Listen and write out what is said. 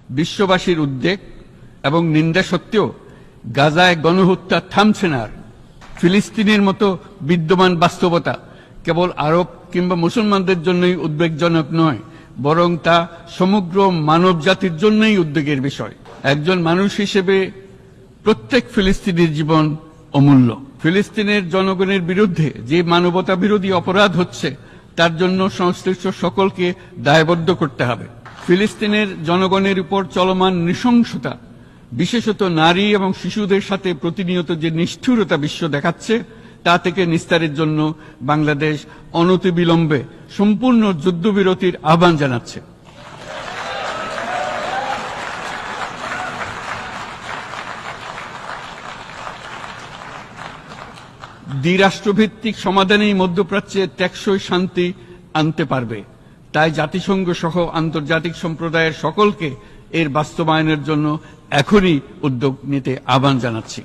বিশ্ববাসীর উদ্বেগ এবং নিন্দা সত্ত্বেও গাজায় গণহত্যা থামছে না। ফিলিস্তিনের মতো বিদ্যমান বাস্তবতা কেবল আরব কিংবা মুসলমানদের জন্যই উদ্বেগজনক নয়, বরং তা সমগ্র মানব জাতির জন্যই উদ্বেগের বিষয়। একজন মানুষ হিসেবে প্রত্যেক ফিলিস্তিনির জীবন অমূল্য। ফিলিস্তিনের জনগণের বিরুদ্ধে যে মানবতা বিরোধী অপরাধ হচ্ছে তার জন্য সংশ্লিষ্ট সকলকে দায়বদ্ধ করতে হবে। ফিলিস্তিনের জনগণের উপর চলমান নৃশংসতা, বিশেষত নারী এবং শিশুদের সাথে প্রতিনিয়ত যে নিষ্ঠুরতা বিশ্ব দেখাচ্ছে, তা থেকে নিস্তারের জন্য বাংলাদেশ অনতিবিলম্বে সম্পূর্ণ যুদ্ধবিরতির আহ্বান জানাচ্ছে। দ্বিরাষ্ট্রভিত্তিক সমাধানেই মধ্যপ্রাচ্যে টেকসই শান্তি আনতে পারবে। তাই জাতিসংঘ সহ আন্তর্জাতিক সম্প্রদায়ের সকলকে এর বাস্তবায়নের জন্য এখনই উদ্যোগ নিতে আহ্বান জানাচ্ছি।